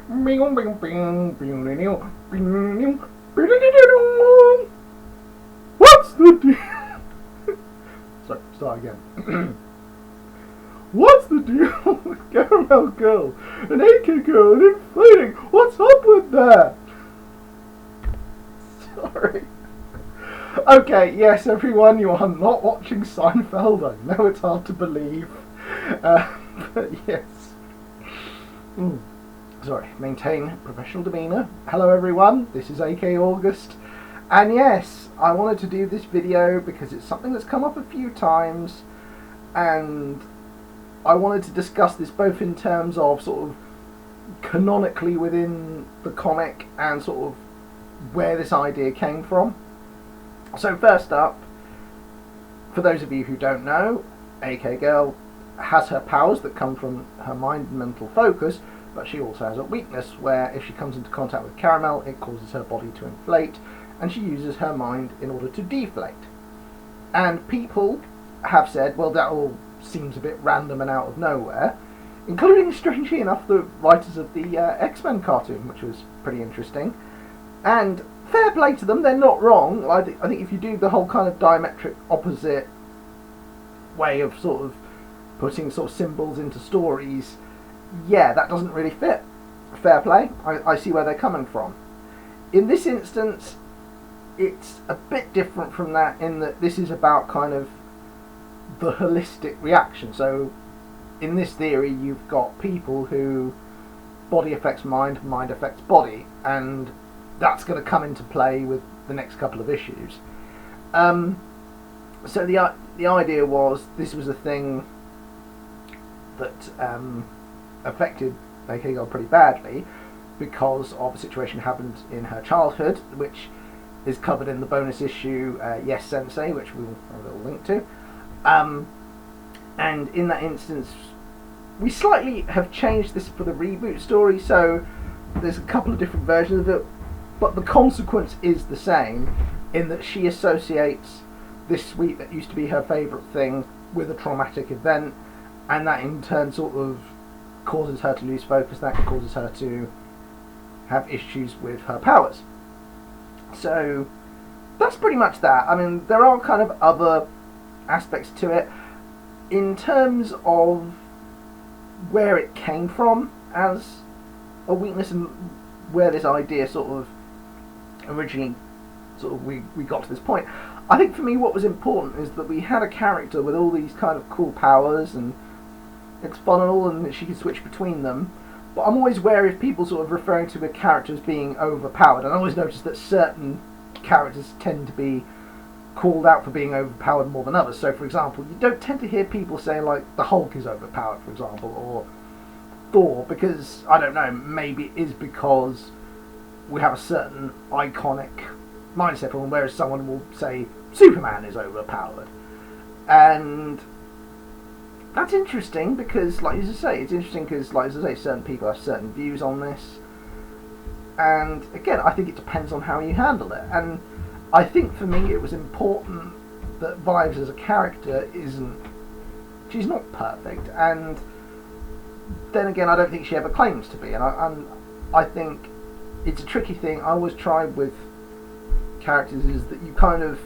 What's the deal? Sorry, start again. What's the deal with Caramel Girl, an AK girl, and inflating? What's up with that? Sorry. Okay, yes, everyone, you are not watching Seinfeld. I know it's hard to believe. But yes. Sorry, maintain professional demeanour. Hello everyone, this is AK August. And yes, I wanted to do this video because it's something that's come up a few times. And I wanted to discuss this both in terms of sort of canonically within the comic and sort of where this idea came from. So first up, for those of you who don't know, AK Girl has her powers that come from her mind and mental focus, but she also has a weakness where if she comes into contact with Caramel, it causes her body to inflate, and she uses her mind in order to deflate. And people have said, well, that all seems a bit random and out of nowhere, including, strangely enough, the writers of the X-Men cartoon, which was pretty interesting. And fair play to them, they're not wrong. I think if you do the whole kind of diametric opposite way of sort of putting sort of symbols into stories, yeah, that doesn't really fit. Fair play, I see where they're coming from. In this instance, it's a bit different from that in that this is about kind of the holistic reaction. So in this theory, you've got people who body affects mind, mind affects body, and that's going to come into play with the next couple of issues. So the idea was this was a thing that affected AK Girl pretty badly because of a situation that happened in her childhood, which is covered in the bonus issue Yes Sensei, which we'll have a little link to. And in that instance, we slightly have changed this for the reboot story, so there's a couple of different versions of it, but the consequence is the same in that she associates this sweet that used to be her favourite thing with a traumatic event, and that in turn sort of causes her to lose focus, that causes her to have issues with her powers. So that's pretty much that. I mean, there are kind of other aspects to it in terms of where it came from as a weakness and where this idea sort of originally we got to this point. I think for me what was important is that we had a character with all these kind of cool powers and it's fun and all, and she can switch between them, but I'm always wary of people sort of referring to a character as being overpowered, and I always notice that certain characters tend to be called out for being overpowered more than others. So for example, you don't tend to hear people say like the Hulk is overpowered, for example, or Thor, because I don't know, maybe it is because we have a certain iconic mindset from, whereas someone will say Superman is overpowered. And that's interesting because, like as I say, it's interesting because, like as I say, certain people have certain views on this. And again, I think it depends on how you handle it. And I think for me it was important that Vibes as a character she's not perfect, and then again I don't think she ever claims to be, and I think it's a tricky thing. I always try with characters is that you kind of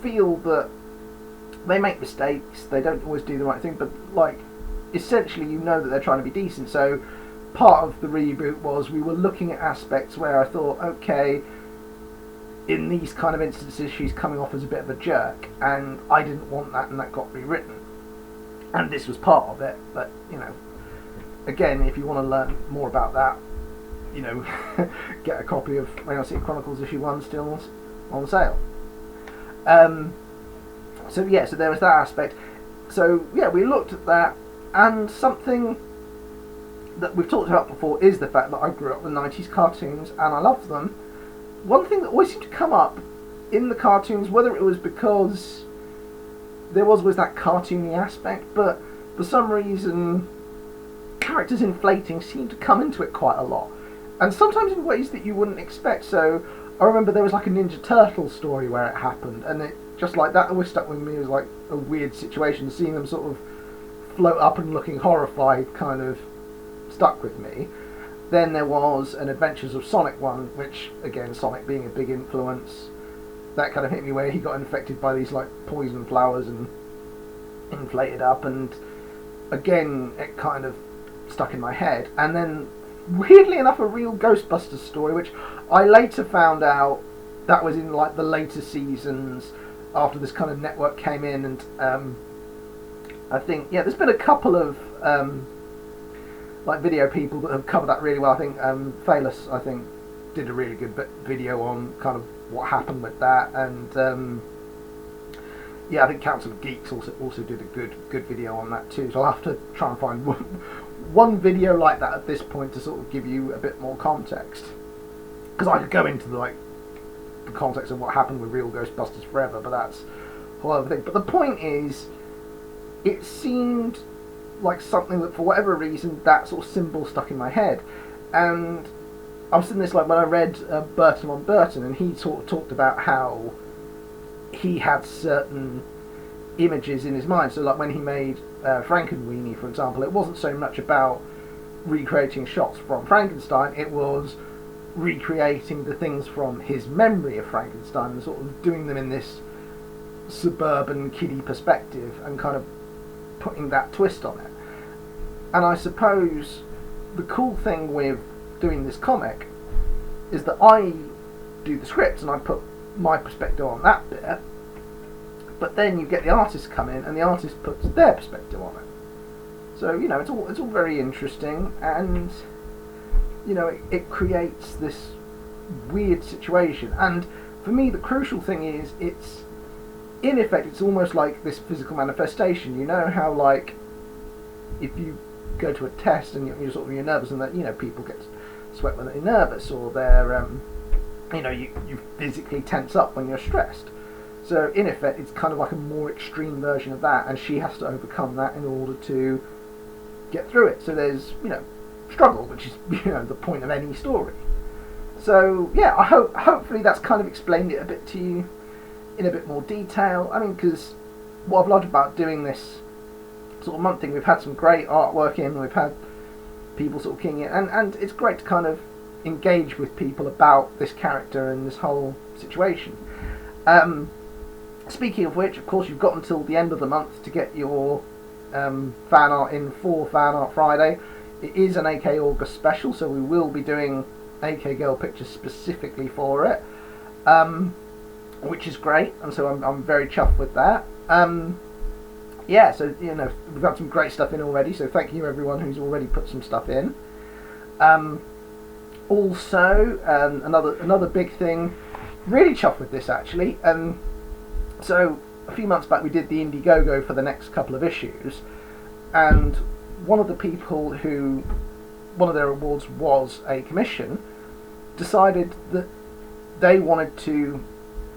feel that they make mistakes, they don't always do the right thing, but like essentially you know that they're trying to be decent. So part of the reboot was we were looking at aspects where I thought, okay, in these kind of instances she's coming off as a bit of a jerk, and I didn't want that, and that got rewritten, and this was part of it. But you know, again, if you want to learn more about that, you know, get a copy of Rainbow City Chronicles issue 1 still on sale. So yeah, so there was that aspect. So yeah, we looked at that, and something that we've talked about before is the fact that I grew up with 90s cartoons and I loved them. One thing that always seemed to come up in the cartoons, whether it was because there was that cartoony aspect, but for some reason characters inflating seemed to come into it quite a lot, and sometimes in ways that you wouldn't expect. So I remember there was like a Ninja Turtle story where it happened, and it just like that always stuck with me as like a weird situation. Seeing them sort of float up and looking horrified kind of stuck with me. Then there was an Adventures of Sonic one, which, again, Sonic being a big influence, that kind of hit me, where he got infected by these like poison flowers and inflated up, and again it kind of stuck in my head. And then, weirdly enough, a real Ghostbusters story, which I later found out that was in like the later seasons after this kind of network came in. And I think, yeah, there's been a couple of like video people that have covered that really well. I think Phalos, I think, did a really good video on kind of what happened with that, and yeah, I think Council of Geeks also did a good video on that too. So I'll have to try and find one video like that at this point to sort of give you a bit more context, because I could go into the context of what happened with real Ghostbusters forever, but that's a whole other thing. But the point is, it seemed like something that, for whatever reason, that sort of symbol stuck in my head. And I was in this, like, when I read Burton Burton, and he talked about how he had certain images in his mind. So, like, when he made Frankenweenie, for example, it wasn't so much about recreating shots from Frankenstein, it was recreating the things from his memory of Frankenstein and sort of doing them in this suburban kiddie perspective and kind of putting that twist on it. And I suppose the cool thing with doing this comic is that I do the script and I put my perspective on that bit, but then you get the artist come in and the artist puts their perspective on it. So, you know, it's all very interesting, and you know, it creates this weird situation. And for me, the crucial thing is, it's, in effect, it's almost like this physical manifestation. You know how, like, if you go to a test and you're nervous, and that, you know, people get sweat when they're nervous, or they're you know, you physically tense up when you're stressed. So in effect, it's kind of like a more extreme version of that, and she has to overcome that in order to get through it. So there's, you know, struggle, which is, you know, the point of any story. So yeah, hopefully that's kind of explained it a bit to you in a bit more detail. I mean, because what I've loved about doing this sort of month thing, we've had some great artwork in, we've had people sort of keying it, and it's great to kind of engage with people about this character and this whole situation. Speaking of which, of course, you've got until the end of the month to get your fan art in for Fan Art Friday. It is an AK August special, so we will be doing AK Girl pictures specifically for it, which is great, and so I'm very chuffed with that. Yeah, so, you know, we've got some great stuff in already, so thank you everyone who's already put some stuff in. Also, another big thing, really chuffed with this actually. So a few months back we did the Indiegogo for the next couple of issues, and one of the people who, one of their awards was a commission, decided that they wanted to,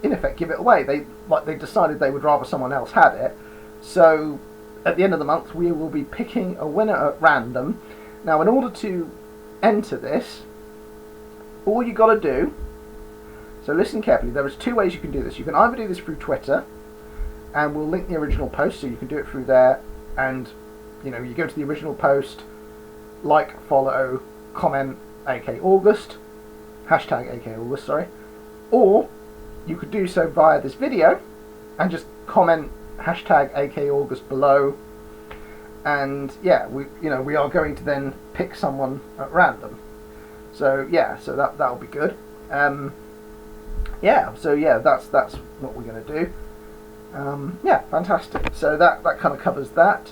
in effect, give it away. They decided they would rather someone else had it. So at the end of the month we will be picking a winner at random. Now, in order to enter this, all you got to do, so listen carefully, there is two ways you can do this. You can either do this through Twitter, and we'll link the original post, so you can do it through there, and you know, you go to the original post, like, follow, comment AK August, hashtag AK August, sorry, or you could do so via this video and just comment hashtag AK August below, and yeah, we are going to then pick someone at random. So yeah, so that'll be good. Yeah, so yeah, that's what we're going to do. Yeah, fantastic. So that kind of covers that.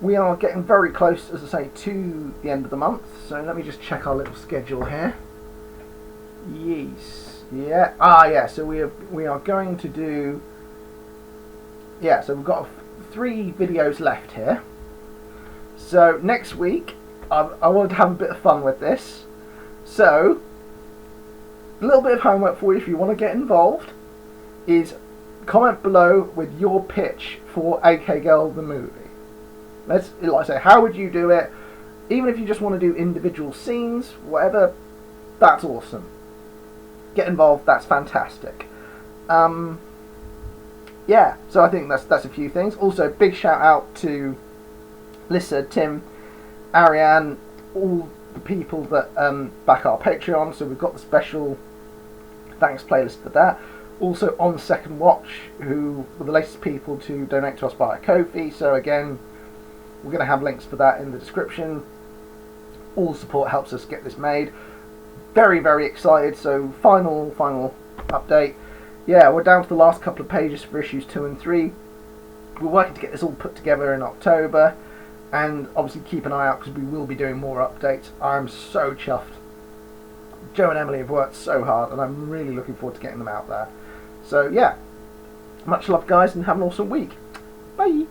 We are getting very close, as I say, to the end of the month. So let me just check our little schedule here. Yes. Yeah. Yeah. So we are going to do. Yeah. So we've got 3 videos left here. So next week, I wanted to have a bit of fun with this. So a little bit of homework for you if you want to get involved is comment below with your pitch for AK Girl the movie. Let's, like I say, how would you do it? Even if you just want to do individual scenes, whatever, that's awesome. Get involved, that's fantastic. Yeah, so I think that's a few things. Also, big shout out to Lissa, Tim, Ariane, all the people that back our Patreon. So we've got the special thanks playlist for that. Also on Second Watch, who were the latest people to donate to us via Ko-fi. So again, we're going to have links for that in the description. All support helps us get this made. Very, very excited. So final update. Yeah, we're down to the last couple of pages for issues 2 and 3. We're working to get this all put together in October, and obviously keep an eye out because we will be doing more updates. I'm so chuffed. Joe and Emily have worked so hard, and I'm really looking forward to getting them out there. So yeah, much love guys, and have an awesome week. Bye.